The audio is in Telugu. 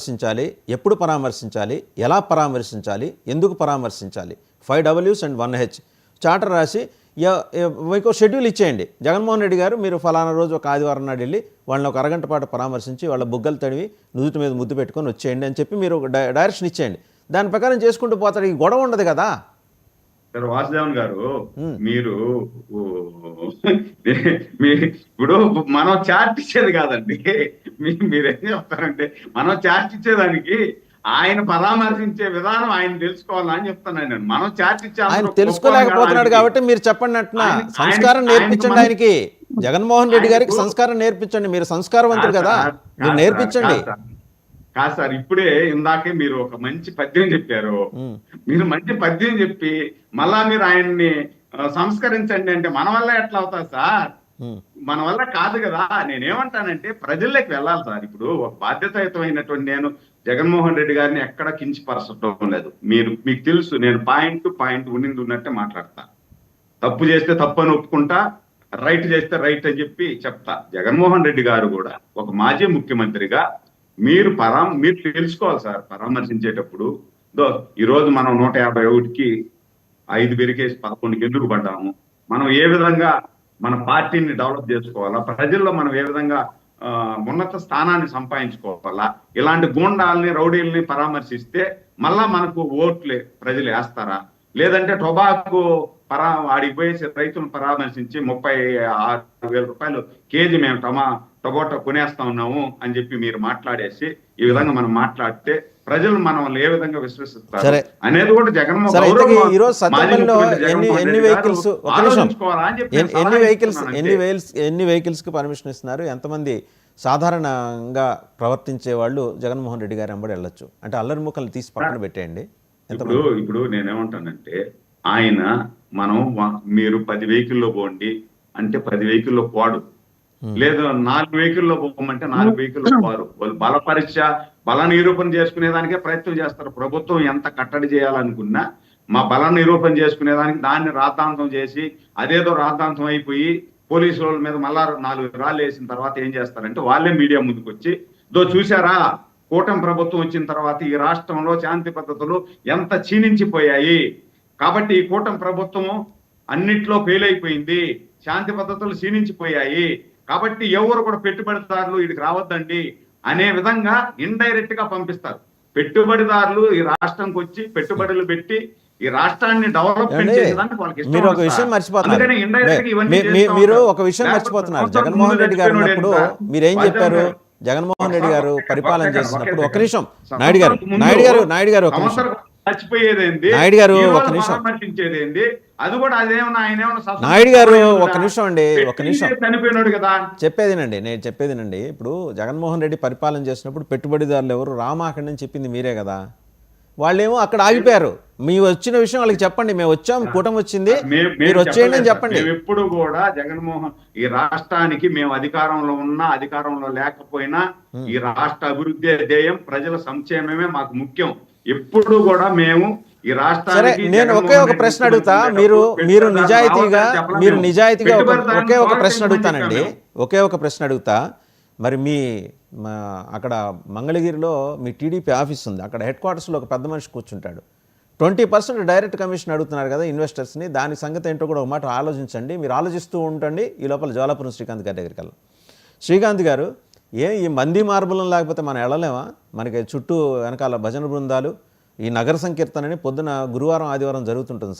పరామర్శించాలి, ఎప్పుడు పరామర్శించాలి, ఎలా పరామర్శించాలి, ఎందుకు పరామర్శించాలి, 5 Ws and 1 H చార్టర్ రాసి మీకు షెడ్యూల్ ఇచ్చేయండి. జగన్మోహన్ రెడ్డి గారు మీరు ఫలానా రోజు ఒక ఆదివారం నాడు వెళ్ళి వాళ్ళని ఒక అరగంట పాటు పరామర్శించి వాళ్ళ బుగ్గలు తడివి నుదుటి మీద ముద్దు పెట్టుకొని వచ్చేయండి అని చెప్పి మీరు డైరెక్షన్ ఇచ్చేయండి. దాని ప్రకారం చేసుకుంటూ పోతాడు. ఈ గొడవ ఉండదు కదా. సార్ వాసుదేవన్ గారు, మీరు ఇప్పుడు మనం చార్ట్ ఇచ్చేది కాదండి. మీరేం చెప్తారంటే మనం చార్ట్ ఇచ్చేదానికి ఆయన పరామర్శించే విధానం ఆయన తెలుసుకోవాలని అని చెప్తాను. నేను మనం చార్ట్ ఇచ్చే ఆయన తెలుసుకోలేకపోతున్నాడు కాబట్టి మీరు చెప్పండి అంటున్నా. సంస్కారం నేర్పించండి ఆయనకి. జగన్మోహన్ రెడ్డి గారికి సంస్కారం నేర్పించండి. మీరు సంస్కారవంతులు కదా, మీరు నేర్పించండి. కాదు సార్, ఇప్పుడే ఇందాకే మీరు ఒక మంచి పద్యం చెప్పారు. మీరు మంచి పద్యం చెప్పి మళ్ళా మీరు ఆయన్ని సంస్కరించండి అంటే మన వల్ల ఎట్లా అవుతుంది సార్? మన వల్ల కాదు కదా. నేనేమంటానంటే ప్రజల్లోకి వెళ్ళాలి సార్. ఇప్పుడు ఒక బాధ్యతాయుతమైనటువంటి నేను జగన్మోహన్ రెడ్డి గారిని ఎక్కడ కించపరచడం లేదు. మీకు తెలుసు, నేను పాయింట్ ఉన్నింది ఉన్నట్టే మాట్లాడతా. తప్పు చేస్తే తప్పు అని ఒప్పుకుంటా, రైట్ చేస్తే రైట్ అని చెప్పి చెప్తా. జగన్మోహన్ రెడ్డి గారు కూడా ఒక మాజీ ముఖ్యమంత్రిగా మీరు తెలుసుకోవాలి సార్. పరామర్శించేటప్పుడు ఈరోజు మనం 151కి 5 పెరిగేసి 11కి ఎందుకు పడ్డాము, మనం ఏ విధంగా మన పార్టీని డెవలప్ చేసుకోవాలా, ప్రజల్లో మనం ఏ విధంగా ఉన్నత స్థానాన్ని సంపాదించుకోవాలా, ఇలాంటి గూండాలని రౌడీల్ని పరామర్శిస్తే మళ్ళా మనకు ఓట్లే ప్రజలు వేస్తారా? లేదంటే టొబాకో ఆడికి పోయేసి రైతులను పరామర్శించి 36,000 రూపాయలు కేజీ మేము టొబాటో కొనేస్తా ఉన్నాము అని చెప్పి మీరు మాట్లాడేసి ఈ విధంగా మనం మాట్లాడితే ప్రజలు మనం ఏ విధంగా విశ్వసిస్తారు అనేది కూడా జగన్మోహన్ ఎన్ని వెహికల్స్ కి పర్మిషన్ ఇస్తున్నారు? ఎంతమంది సాధారణంగా ప్రవర్తించే వాళ్ళు జగన్మోహన్ రెడ్డి గారు వెంబడి వెళ్ళొచ్చు అంటే అల్లరి ముక్కలు తీసి పక్కన పెట్టేయండి. ఇప్పుడు నేనేమంటానంటే ఆయన మీరు 10 వెహికల్లో పోండి అంటే 10 వెహికల్లో పోడు, లేదు 4 వెహికల్లో పోమంటే 4 వెహికల్లో పోరు. వాళ్ళు బల నిరూపణ చేసుకునేదానికే ప్రయత్నం చేస్తారు. ప్రభుత్వం ఎంత కట్టడి చేయాలనుకున్నా మా బల నిరూపణ చేసుకునేదానికి దాన్ని రాద్ధాంతం చేసి అదేదో రాద్ధాంతం అయిపోయి పోలీసు వాళ్ళ మీద మళ్ళా 4 రాళ్ళు వేసిన తర్వాత ఏం చేస్తారంటే వాళ్ళే మీడియా ముందుకు వచ్చి చూసారా కూటమి ప్రభుత్వం వచ్చిన తర్వాత ఈ రాష్ట్రంలో శాంతి పద్ధతులు ఎంత క్షీణించిపోయాయి, కాబట్టి ఈ కూటమి ప్రభుత్వము అన్నిట్లో ఫెయిల్ అయిపోయింది, శాంతి పద్ధతులు క్షీణించిపోయాయి, కాబట్టి ఎవరు కూడా పెట్టుబడిదారులు వీడికి రావద్దండి అనే విధంగా ఇండైరెక్ట్ గా పంపిస్తారు. పెట్టుబడిదారులు ఈ రాష్ట్రంకి వచ్చి పెట్టుబడులు పెట్టి ఈ రాష్ట్రాన్ని డెవలప్మెంట్ చేసేదానికి వాళ్ళకి మీరు ఒక విషయం మర్చిపోతున్నారు. జగన్మోహన్ రెడ్డి గారు ఉన్నప్పుడు మీరేం చెప్పారు? జగన్మోహన్ రెడ్డి గారు పరిపాలన చేసినప్పుడు ఒక నిమిషం నాయుడు గారు ఒక నిమిషం నాయుడు గారు ఒక నిమిషం నాయుడు గారు ఒక నిమిషం అండి, ఒక నిమిషం చెప్పేదినండి, నేను చెప్పేదినండి. ఇప్పుడు జగన్మోహన్ రెడ్డి పరిపాలన చేసినప్పుడు పెట్టుబడిదారులు ఎవరు రామాకండి అని చెప్పింది మీరే కదా. వాళ్ళేమో అక్కడ ఆగిపోయారు. మీ వచ్చిన విషయం వాళ్ళకి చెప్పండి, మేము వచ్చాం, కూటమి వచ్చింది, మీరు వచ్చేయండి అని చెప్పండి. ఎప్పుడు కూడా జగన్మోహన్ ఈ రాష్ట్రానికి మేము అధికారంలో ఉన్నా అధికారంలో లేకపోయినా ఈ రాష్ట్ర అభివృద్ధి ధ్యేయం, ప్రజల సంక్షేమమే మాకు ముఖ్యం. ఎప్పుడు కూడా మేము ఈ రాష్ట్రానికి నేను ఒకే ఒక ప్రశ్న అడుగుతా, మీరు నిజాయితీగా ఒకే ఒక ప్రశ్న అడుగుతానండి, ఒకే ఒక ప్రశ్న అడుగుతా. మరి అక్కడ మంగళగిరిలో మీ టీడీపీ ఆఫీస్ ఉంది, అక్కడ హెడ్ క్వార్టర్స్లో ఒక పెద్ద మనిషి కూర్చుంటాడు. 20% డైరెక్ట్ కమిషన్ అడుగుతున్నారు కదా ఇన్వెస్టర్స్ని. దాని సంగతి ఏంటో కూడా ఒక మాట ఆలోచించండి. మీరు ఆలోచిస్తూ ఉండండి. ఈ లోపల జ్వాలాపురం శ్రీకాంత్ గారి దగ్గరికి వెళ్ళాం. శ్రీకాంత్ గారు, ఈ మంది మార్బులం లేకపోతే మనం వెళ్ళలేమా? మనకి చుట్టూ వెనకాల భజన బృందాలు, ఈ నగర సంకీర్తనని పొద్దున గురువారం ఆదివారం జరుగుతుంటుంది.